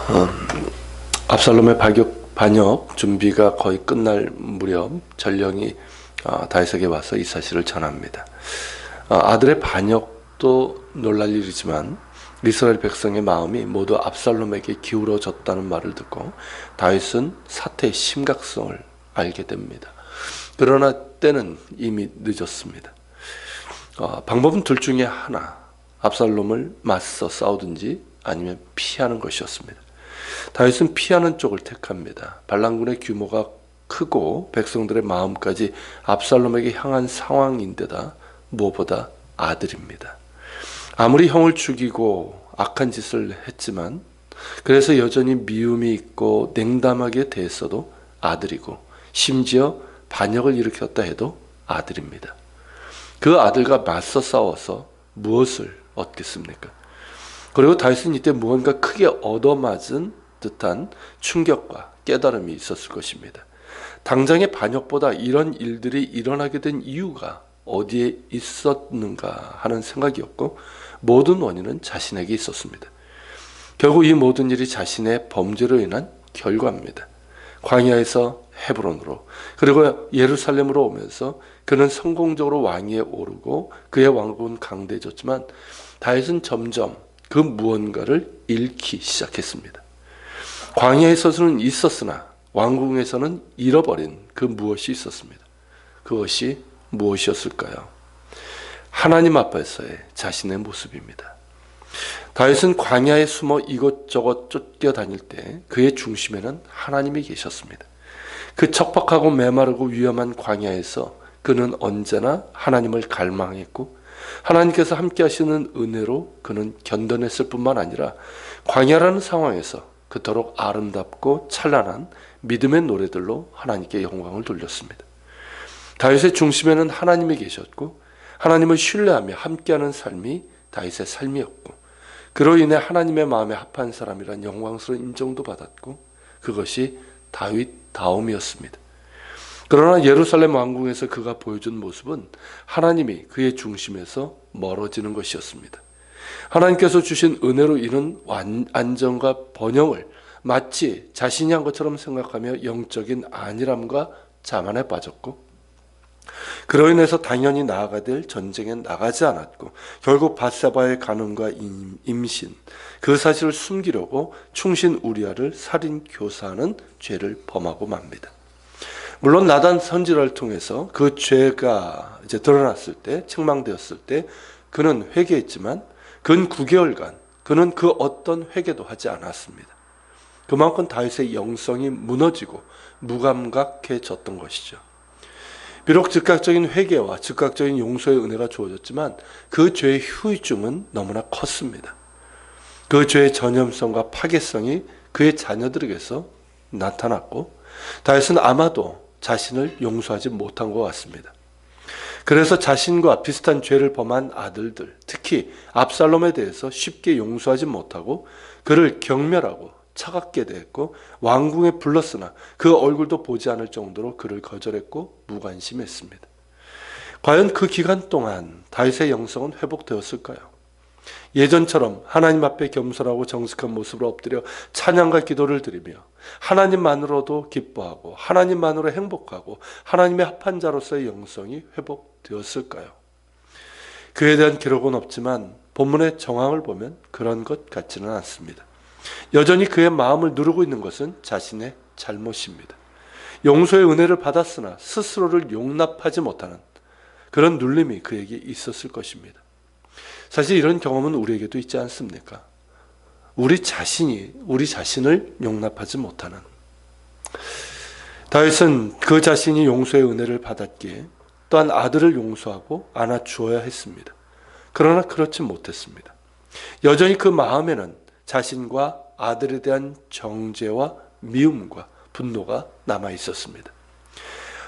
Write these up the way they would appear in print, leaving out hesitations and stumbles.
어, 압살롬의 반역 준비가 거의 끝날 무렵 전령이 다윗에게 와서 이 사실을 전합니다. 아들의 반역도 놀랄 일이지만 이스라엘 백성의 마음이 모두 압살롬에게 기울어졌다는 말을 듣고 다윗은 사태의 심각성을 알게 됩니다. 그러나 때는 이미 늦었습니다. 방법은 둘 중에 하나, 압살롬을 맞서 싸우든지 아니면 피하는 것이었습니다. 다윗은 피하는 쪽을 택합니다. 반란군의 규모가 크고 백성들의 마음까지 압살롬에게 향한 상황인데다 무엇보다 아들입니다. 아무리 형을 죽이고 악한 짓을 했지만 그래서 여전히 미움이 있고 냉담하게 대했어도 아들이고 심지어 반역을 일으켰다 해도 아들입니다. 그 아들과 맞서 싸워서 무엇을 얻겠습니까? 그리고 다윗은 이때 무언가 크게 얻어맞은 듯한 충격과 깨달음이 있었을 것입니다. 당장의 반역보다 이런 일들이 일어나게 된 이유가 어디에 있었는가 하는 생각이었고 모든 원인은 자신에게 있었습니다. 결국 이 모든 일이 자신의 범죄로 인한 결과입니다. 광야에서 헤브론으로 그리고 예루살렘으로 오면서 그는 성공적으로 왕위에 오르고 그의 왕국은 강대해졌지만 다윗은 점점 그 무언가를 잃기 시작했습니다. 광야에서는 있었으나 왕궁에서는 잃어버린 그 무엇이 있었습니다. 그것이 무엇이었을까요? 하나님 앞에서의 자신의 모습입니다. 다윗은 광야에 숨어 이것저것 쫓겨다닐 때 그의 중심에는 하나님이 계셨습니다. 그 척박하고 메마르고 위험한 광야에서 그는 언제나 하나님을 갈망했고 하나님께서 함께 하시는 은혜로 그는 견뎌냈을 뿐만 아니라 광야라는 상황에서 그토록 아름답고 찬란한 믿음의 노래들로 하나님께 영광을 돌렸습니다. 다윗의 중심에는 하나님이 계셨고 하나님을 신뢰하며 함께하는 삶이 다윗의 삶이었고 그로 인해 하나님의 마음에 합한 사람이란 영광스러운 인정도 받았고 그것이 다윗다움이었습니다. 그러나 예루살렘 왕궁에서 그가 보여준 모습은 하나님이 그의 중심에서 멀어지는 것이었습니다. 하나님께서 주신 은혜로 이룬 안정과 번영을 마치 자신이 한 것처럼 생각하며 영적인 안일함과 자만에 빠졌고 그로 인해서 당연히 나아가야 될 전쟁에 나가지 않았고 결국 밧세바의 간음과 임신 그 사실을 숨기려고 충신 우리아를 살인 교사하는 죄를 범하고 맙니다. 물론 나단 선지자를 통해서 그 죄가 이제 드러났을 때 책망되었을 때 그는 회개했지만 근 9개월간 그는 그 어떤 회개도 하지 않았습니다. 그만큼 다윗의 영성이 무너지고 무감각해졌던 것이죠. 비록 즉각적인 회개와 즉각적인 용서의 은혜가 주어졌지만 그 죄의 후유증은 너무나 컸습니다. 그 죄의 전염성과 파괴성이 그의 자녀들에게서 나타났고 다윗은 아마도 자신을 용서하지 못한 것 같습니다. 그래서 자신과 비슷한 죄를 범한 아들들, 특히 압살롬에 대해서 쉽게 용서하지 못하고 그를 경멸하고 차갑게 대했고 왕궁에 불렀으나 그 얼굴도 보지 않을 정도로 그를 거절했고 무관심했습니다. 과연 그 기간 동안 다윗의 영성은 회복되었을까요? 예전처럼 하나님 앞에 겸손하고 정직한 모습으로 엎드려 찬양과 기도를 드리며 하나님만으로도 기뻐하고 하나님만으로 행복하고 하나님의 합한 자로서의 영성이 회복되었을까요? 그에 대한 기록은 없지만 본문의 정황을 보면 그런 것 같지는 않습니다. 여전히 그의 마음을 누르고 있는 것은 자신의 잘못입니다. 용서의 은혜를 받았으나 스스로를 용납하지 못하는 그런 눌림이 그에게 있었을 것입니다. 사실 이런 경험은 우리에게도 있지 않습니까? 우리 자신을 용납하지 못하는. 다윗은 그 자신이 용서의 은혜를 받았기에 또한 아들을 용서하고 안아주어야 했습니다. 그러나 그렇지 못했습니다. 여전히 그 마음에는 자신과 아들에 대한 정죄와 미움과 분노가 남아 있었습니다.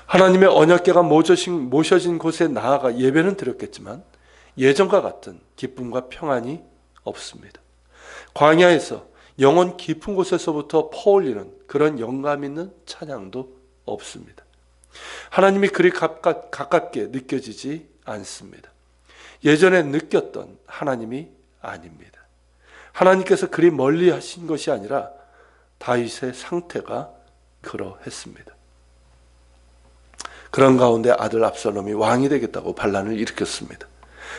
하나님의 언약궤가 모셔진 곳에 나아가 예배는 드렸겠지만 예전과 같은 기쁨과 평안이 없습니다. 광야에서 영혼 깊은 곳에서부터 퍼올리는 그런 영감 있는 찬양도 없습니다. 하나님이 그리 가깝게 느껴지지 않습니다. 예전에 느꼈던 하나님이 아닙니다. 하나님께서 그리 멀리 하신 것이 아니라 다윗의 상태가 그러했습니다. 그런 가운데 아들 압살롬이 왕이 되겠다고 반란을 일으켰습니다.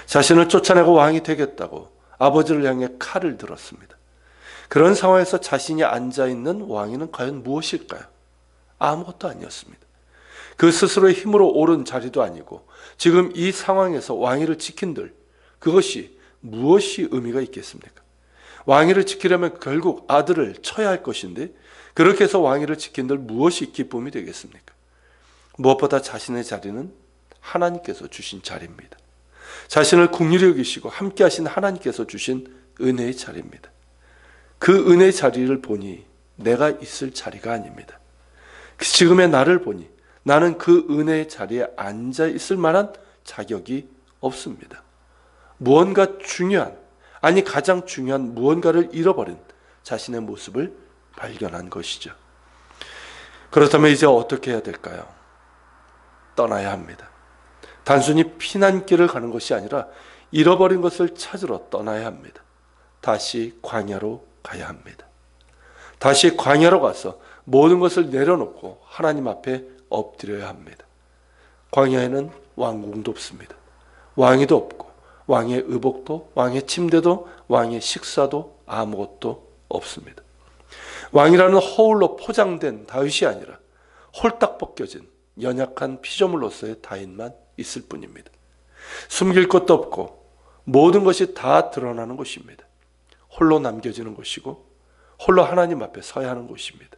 자신을 쫓아내고 왕이 되겠다고 아버지를 향해 칼을 들었습니다. 그런 상황에서 자신이 앉아있는 왕위는 과연 무엇일까요? 아무것도 아니었습니다. 그 스스로의 힘으로 오른 자리도 아니고 지금 이 상황에서 왕위를 지킨들 그것이 무엇이 의미가 있겠습니까? 왕위를 지키려면 결국 아들을 쳐야 할 것인데 그렇게 해서 왕위를 지킨들 무엇이 기쁨이 되겠습니까? 무엇보다 자신의 자리는 하나님께서 주신 자리입니다. 자신을 긍휼히 여기시고 함께 하신 하나님께서 주신 은혜의 자리입니다. 그 은혜의 자리를 보니 내가 있을 자리가 아닙니다. 지금의 나를 보니 나는 그 은혜의 자리에 앉아 있을 만한 자격이 없습니다. 무언가 중요한, 아니 가장 중요한 무언가를 잃어버린 자신의 모습을 발견한 것이죠. 그렇다면 이제 어떻게 해야 될까요? 떠나야 합니다. 단순히 피난길을 가는 것이 아니라 잃어버린 것을 찾으러 떠나야 합니다. 다시 광야로 가야 합니다. 다시 광야로 가서 모든 것을 내려놓고 하나님 앞에 엎드려야 합니다. 광야에는 왕궁도 없습니다. 왕위도 없고 왕의 의복도 왕의 침대도 왕의 식사도 아무것도 없습니다. 왕이라는 허울로 포장된 다윗이 아니라 홀딱 벗겨진 연약한 피조물로서의 다윗만 있을 뿐입니다. 숨길 것도 없고 모든 것이 다 드러나는 곳입니다. 홀로 남겨지는 곳이고 홀로 하나님 앞에 서야 하는 곳입니다.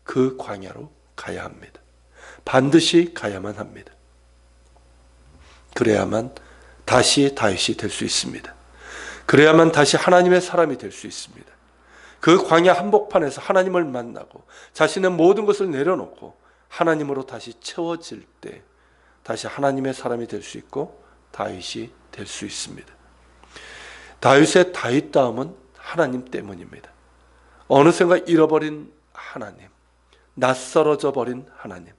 그 광야로 가야 합니다. 반드시 가야만 합니다. 그래야만 다시 다윗이 될 수 있습니다. 그래야만 다시 하나님의 사람이 될 수 있습니다. 그 광야 한복판에서 하나님을 만나고 자신의 모든 것을 내려놓고 하나님으로 다시 채워질 때 다시 하나님의 사람이 될 수 있고 다윗이 될 수 있습니다. 다윗의 다윗다움은 하나님 때문입니다. 어느샌가 잃어버린 하나님, 낯설어져 버린 하나님,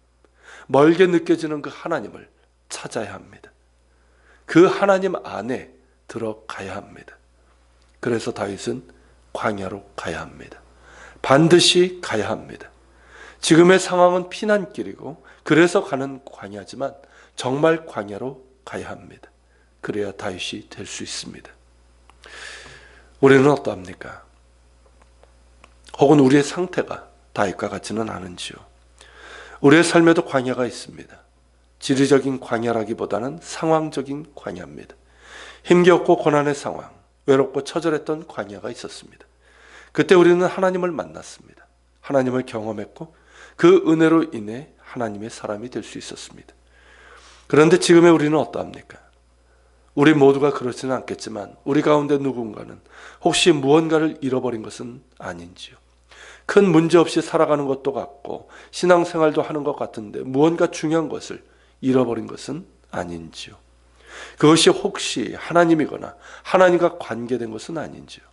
멀게 느껴지는 그 하나님을 찾아야 합니다. 그 하나님 안에 들어가야 합니다. 그래서 다윗은 광야로 가야 합니다. 반드시 가야 합니다. 지금의 상황은 피난길이고 그래서 가는 광야지만 정말 광야로 가야 합니다. 그래야 다윗이 될 수 있습니다. 우리는 어떠합니까? 혹은 우리의 상태가 다윗과 같지는 않은지요? 우리의 삶에도 광야가 있습니다. 지리적인 광야라기보다는 상황적인 광야입니다. 힘겹고 고난의 상황, 외롭고 처절했던 광야가 있었습니다. 그때 우리는 하나님을 만났습니다. 하나님을 경험했고 그 은혜로 인해 하나님의 사람이 될 수 있었습니다. 그런데 지금의 우리는 어떠합니까? 우리 모두가 그렇지는 않겠지만 우리 가운데 누군가는 혹시 무언가를 잃어버린 것은 아닌지요? 큰 문제 없이 살아가는 것도 같고 신앙생활도 하는 것 같은데 무언가 중요한 것을 잃어버린 것은 아닌지요? 그것이 혹시 하나님이거나 하나님과 관계된 것은 아닌지요?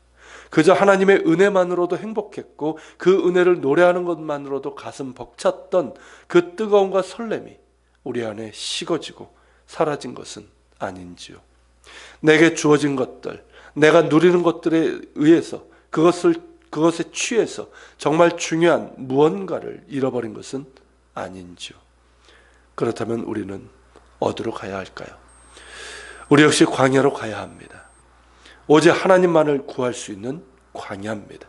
그저 하나님의 은혜만으로도 행복했고 그 은혜를 노래하는 것만으로도 가슴 벅찼던 그 뜨거움과 설렘이 우리 안에 식어지고 사라진 것은 아닌지요? 내게 주어진 것들, 내가 누리는 것들에 의해서 그것에 취해서 정말 중요한 무언가를 잃어버린 것은 아닌지요? 그렇다면 우리는 어디로 가야 할까요? 우리 역시 광야로 가야 합니다. 오직 하나님만을 구할 수 있는 광야입니다.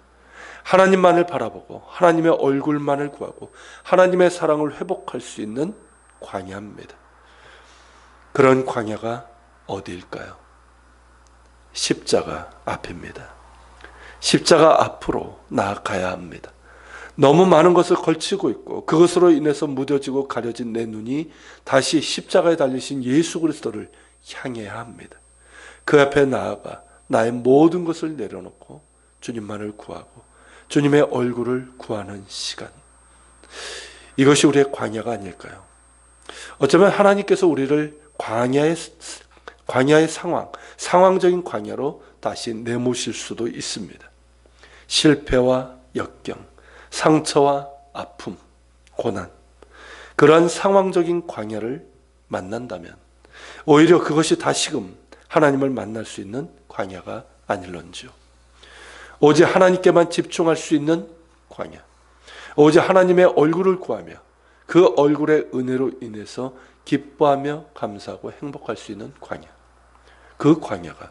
하나님만을 바라보고 하나님의 얼굴만을 구하고 하나님의 사랑을 회복할 수 있는 광야입니다. 그런 광야가 어디일까요? 십자가 앞입니다. 십자가 앞으로 나아가야 합니다. 너무 많은 것을 걸치고 있고 그것으로 인해서 무뎌지고 가려진 내 눈이 다시 십자가에 달리신 예수 그리스도를 향해야 합니다. 그 앞에 나아가 나의 모든 것을 내려놓고 주님만을 구하고 주님의 얼굴을 구하는 시간. 이것이 우리의 광야가 아닐까요? 어쩌면 하나님께서 우리를 광야의 상황적인 광야로 다시 내모실 수도 있습니다. 실패와 역경, 상처와 아픔, 고난, 그러한 상황적인 광야를 만난다면 오히려 그것이 다시금 하나님을 만날 수 있는 광야가 아닐런지요. 오직 하나님께만 집중할 수 있는 광야. 오직 하나님의 얼굴을 구하며 그 얼굴의 은혜로 인해서 기뻐하며 감사하고 행복할 수 있는 광야. 그 광야가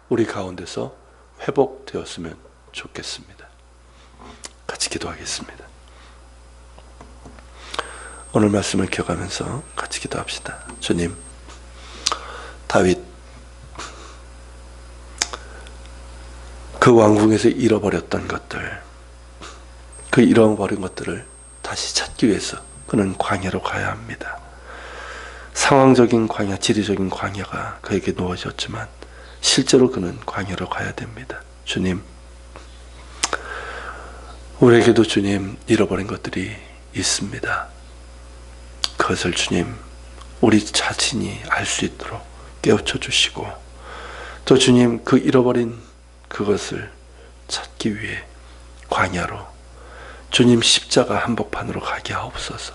우리 가운데서 회복되었으면 좋겠습니다. 같이 기도하겠습니다. 오늘 말씀을 기억하면서 같이 기도합시다. 주님, 다윗 그 왕궁에서 잃어버렸던 것들, 그 잃어버린 것들을 다시 찾기 위해서 그는 광야로 가야 합니다. 상황적인 광야, 지리적인 광야가 그에게 놓아졌지만 실제로 그는 광야로 가야 됩니다. 주님, 우리에게도 주님 잃어버린 것들이 있습니다. 그것을 주님 우리 자신이 알 수 있도록 깨우쳐 주시고, 또 주님 그 잃어버린 그것을 찾기 위해 광야로 주님 십자가 한복판으로 가게 하옵소서.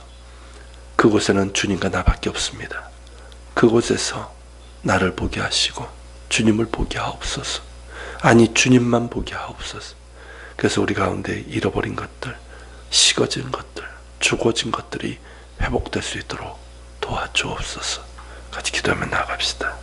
그곳에는 주님과 나밖에 없습니다. 그곳에서 나를 보게 하시고 주님을 보게 하옵소서. 아니, 주님만 보게 하옵소서. 그래서 우리 가운데 잃어버린 것들, 식어진 것들, 죽어진 것들이 회복될 수 있도록 도와주옵소서. 같이 기도하며 나아갑시다.